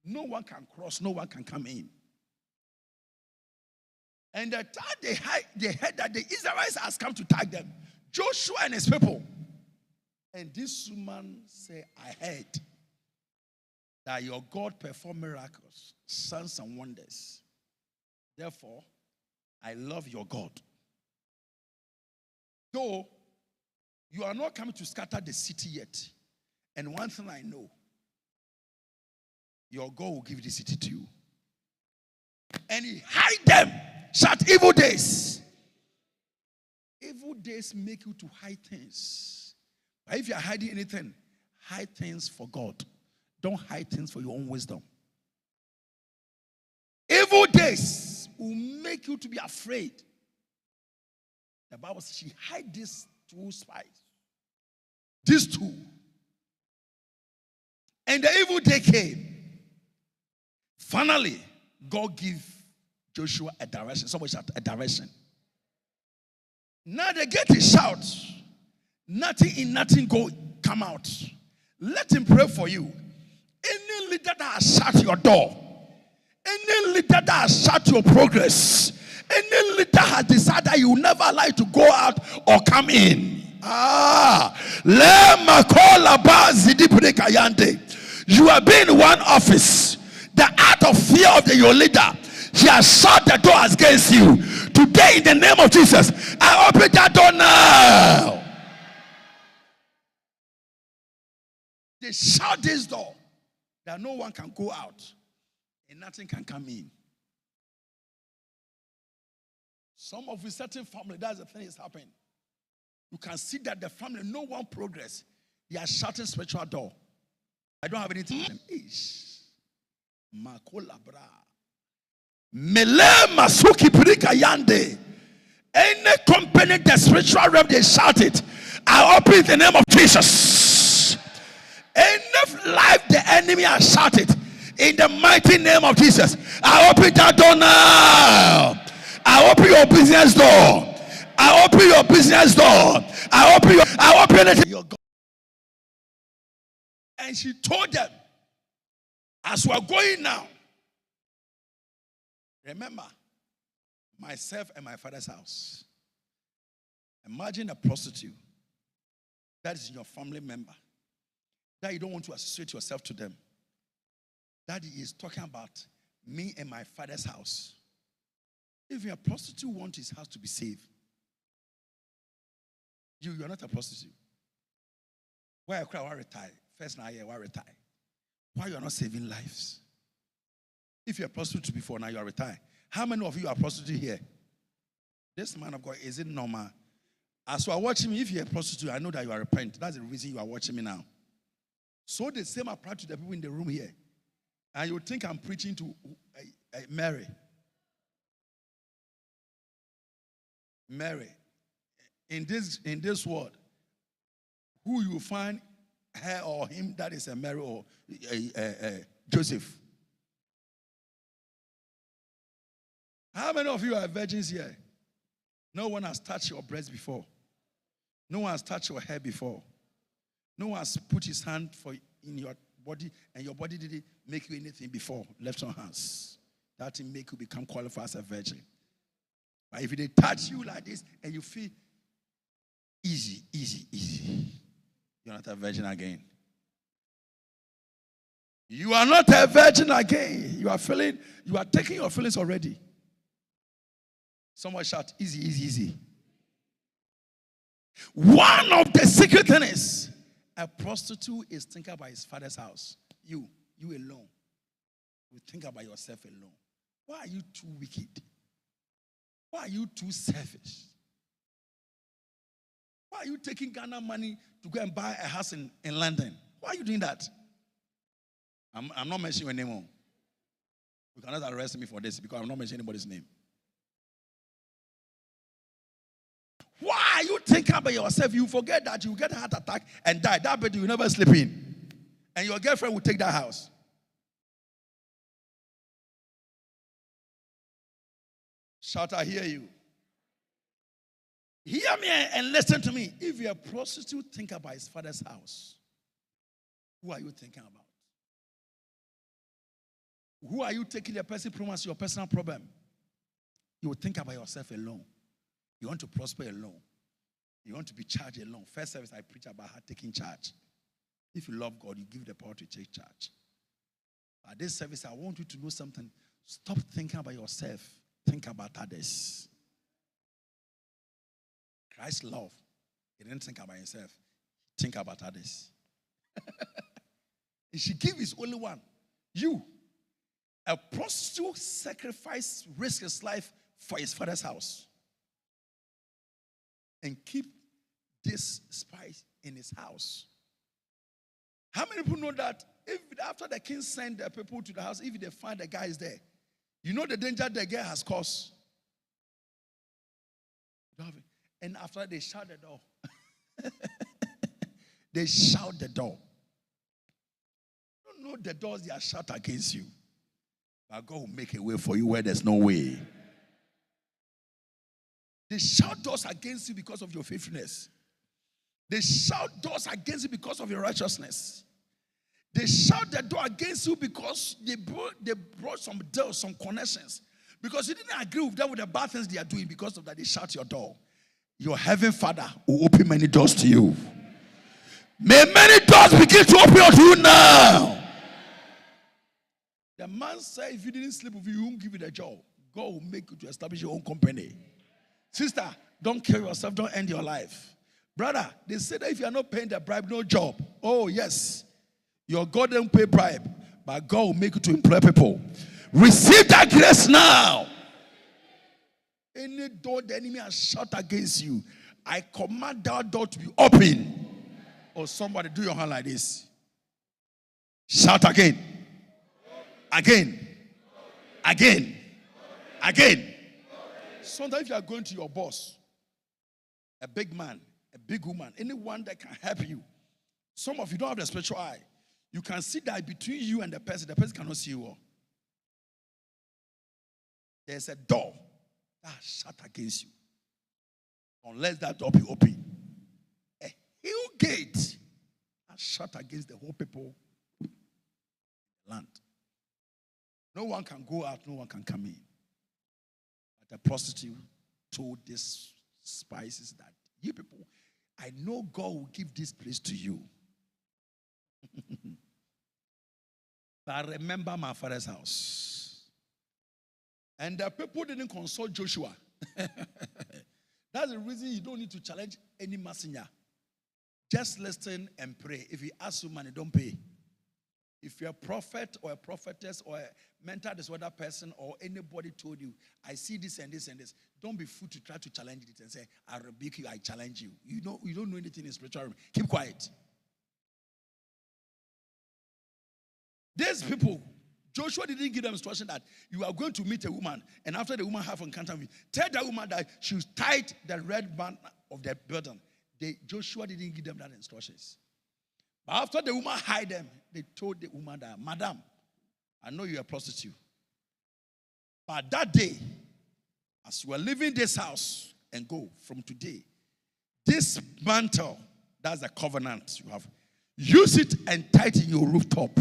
No one can cross, no one can come in. And the time they heard that the Israelites has come to tag them, Joshua and his people. And this woman said, I heard that your God performed miracles, signs and wonders. Therefore, I love your God. Though you are not coming to scatter the city yet. And one thing I know, your God will give the city to you. And he hide them. Shut evil days. Evil days make you to hide things. But if you are hiding anything, hide things for God. Don't hide things for your own wisdom. Evil days will make you to be afraid. The Bible says she hid these two spies. These two. And the evil day came. Finally, God gave Joshua a direction. Somebody shout a direction. Now they get to shout. Nothing in nothing come out. Let him pray for you. Any leader that has shut your door, any leader that has shut your progress, any leader has decided you will never allow you to go out or come in. You have been in one office. The out of fear of your leader, he has shut the door against you. Today, in the name of Jesus, I open that door now. They shut this door that no one can go out and nothing can come in. Some of a certain family, that's the thing is happening. You can see that the family, no one progress. They are shutting spiritual door. I don't have anything. Makolabra. Mele masuki prika yande. Any company, the spiritual realm, they shout it. I open in the name of Jesus. Any life the enemy has shouted in the mighty name of Jesus. I open that door now. I open your business door. I open your business door. I open it. Your God. And she told them, as we are going now, remember, myself and my father's house. Imagine a prostitute that is your family member, that you don't want to associate yourself to them. That is talking about me and my father's house. If you're a prostitute, want his house to be saved. You're not a prostitute. Why you cry? Why retire? First now, why retire? Why you are not saving lives? If you're a prostitute before, now you are retired. How many of you are prostitute here? This man of God, is it normal? As you are watching me, if you're a prostitute, I know that you are repentant. That's the reason you are watching me now. So the same applies to the people in the room here. And you think I'm preaching to Mary. Mary. In this world, who you find her or him that is a Mary or Joseph. How many of you are virgins here? No one has touched your breast before. No one has touched your hair before. No one has put his hand in your body, and your body didn't make you anything before. Left on hands. That will make you become qualified as a virgin. But if they touch you like this and you feel easy, you're not a virgin again. You are not a virgin again. You are taking your feelings already. Someone shout, easy. One of the secret things is a prostitute is thinking about his father's house. You alone. You think about yourself alone. Why are you too wicked? Why are you too selfish? Why are you taking Ghana money to go and buy a house in London? Why are you doing that? I'm not mentioning your name. You cannot arrest me for this because I'm not mentioning anybody's name. Why are you thinking about yourself? You forget that you get a heart attack and die. That bed you will never sleep in. And your girlfriend will take that house. Shout, I hear you. Hear me and listen to me. If you're a prostitute, think about his father's house. Who are you thinking about? Who are you taking the person problem as your personal problem? You will think about yourself alone. You want to prosper alone. You want to be charged alone. First service, I preach about her taking charge. If you love God, you give the power to take charge. At this service, I want you to know something. Stop thinking about yourself. Think about others. Christ's love. He didn't think about himself. Think about others. He should give his only one. You. A prostitute sacrificed, risked his life for his father's house. And keep this spice in his house. How many people know that if after the king sent the people to the house, if they find the guy is there, you know the danger the guy has caused? And after they shut the door. They shout the door. You don't know the doors they are shut against you. But God will make a way for you where there's no way. They shout doors against you because of your faithfulness. They shout doors against you because of your righteousness. They shout the door against you because they brought some deals, some connections. Because you didn't agree with them with the bad things they are doing. Because of that, they shut your door. Your heavenly Father will open many doors to you. May many doors begin to open unto you now. The man said, if you didn't sleep with you, he won't give you the job. God will make you to establish your own company. Sister, don't kill yourself. Don't end your life. Brother, they say that if you are not paying the bribe, no job. Oh, yes. Your God don't pay bribe, but God will make you to employ people. Receive that grace now. Any door the enemy has shut against you, I command that door to be open. Or somebody do your hand like this. Shout again. Again. Again. Again. Sometimes if you are going to your boss, a big man, a big woman, anyone that can help you. Some of you don't have the spiritual eye. You can see that between you and the person cannot see you all. There's a door that is shut against you. Unless that door be open. A hill gate is shut against the whole people in the land. No one can go out, no one can come in. But the prostitute told these spices that, you people, I know God will give this place to you. But remember my father's house. And the people didn't consult Joshua. That's the reason you don't need to challenge any messenger. Just listen and pray. If he asks you money, don't pay. If you're a prophet or a prophetess or a mental disorder person or anybody told you, I see this and this and this, don't be fool to try to challenge it and say, I rebuke you, I challenge you. You don't know anything in spiritual realm. Keep quiet. These people, Joshua didn't give them instruction that you are going to meet a woman, and after the woman have encounter with you, tell that woman that she should tie the red band of the burden. Joshua didn't give them that instructions. But after the woman hid them, they told the woman that, Madam, I know you're a prostitute. But that day, as you are leaving this house and go from today, this mantle, that's the covenant you have, use it and tie it in your rooftop.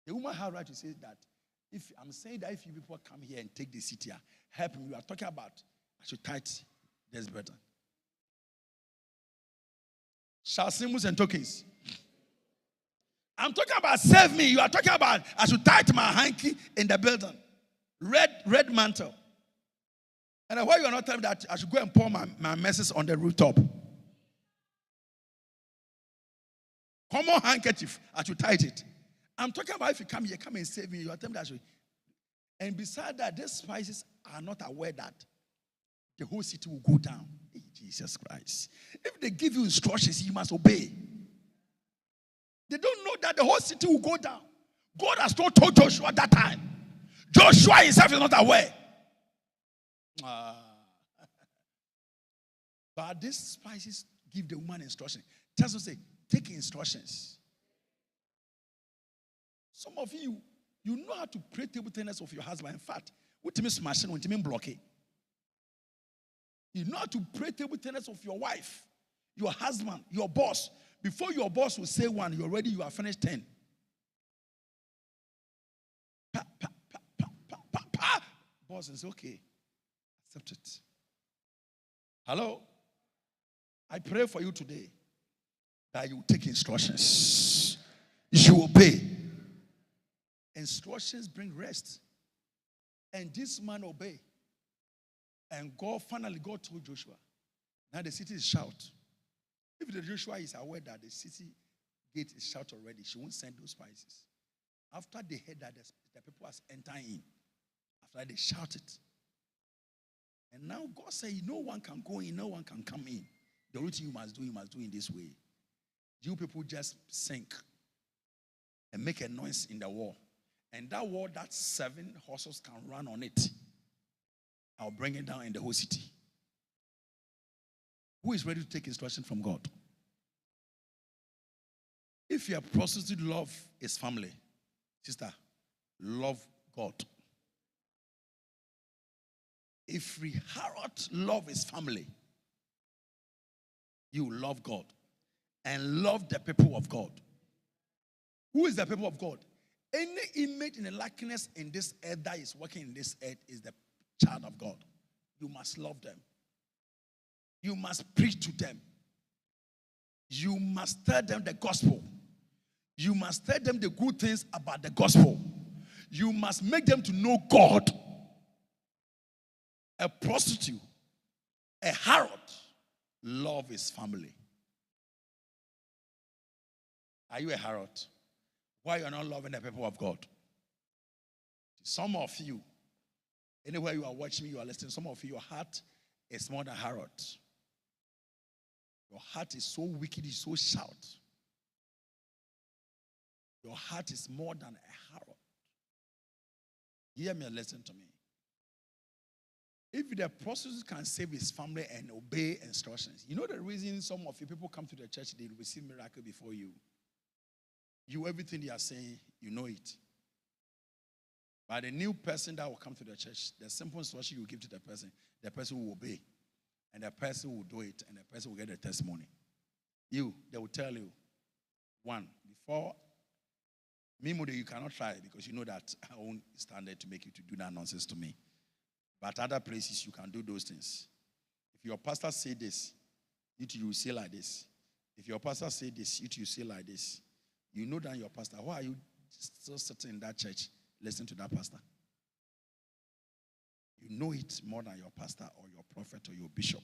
The woman had right to say that. If I'm saying that if you people come here and take the city, help me. We are talking about I should tithe this burden. Shall symbols and tokens. I'm talking about save me. You are talking about I should tithe my hanky in the building. Red mantle. And why you are not telling me that I should go and pour my messes on the rooftop? Common handkerchief, I should tithe it. I'm talking about if you come here, come and save me. You are telling me that. And beside that, these spices are not aware that the whole city will go down. Hey, Jesus Christ. If they give you instructions, you must obey. They don't know that the whole city will go down. God has not told Joshua at that time. Joshua himself is not aware. But these spices give the woman instruction. Just to say, take instructions. Some of you know how to pray table tennis of your husband. In fact, what means smashing, what means blocking. You know how to pray table tennis of your wife, your husband, your boss. Before your boss will say one, you are finished 10. Pa, pa, pa, pa, pa, pa, pa. Boss is okay. Accept it. Hello? I pray for you today that you take instructions. You obey. Instructions bring rest. And this man obeyed. And God told Joshua, now the city is shout. If the Joshua is aware that the city gate is shut already, she won't send those spices. After they heard that the people was entering in, after they shouted. And now God said, no one can go in, no one can come in. The only thing you must do in this way. You people just sink and make a noise in the wall. And that wall that 7 horses can run on it, I'll bring it down in the whole city. Who is ready to take instruction from God? If your prostitute love is family, sister, love God. If we harlot love is family, you love God and love the people of God. Who is the people of God? Any image in the likeness in this earth that is working in this earth is the child of God. You must love them. You must preach to them. You must tell them the gospel. You must tell them the good things about the gospel. You must make them to know God. A prostitute, a harlot, love his family. Are you a harlot? Why you are not loving the people of God? Some of you, anywhere you are watching me, you are listening, some of you, your heart is more than harlot. Your heart is so wicked, it's so shout. Your heart is more than a harlot. Hear me and listen to me. If the prostitute can save his family and obey instructions, you know the reason some of you people come to the church, they receive miracle before you. You, everything they are saying, you know it. But the new person that will come to the church, the simple instruction you give to the person will obey. And the person will do it, and the person will get a testimony. They will tell you, one, before me, you cannot try because you know that I won't stand there to make you to do that nonsense to me. But other places, you can do those things. If your pastor say this, you will say like this. If your pastor say this, you say like this. You know that your pastor. Why are you still sitting in that church listening to that pastor? You know it more than your pastor or your prophet or your bishop.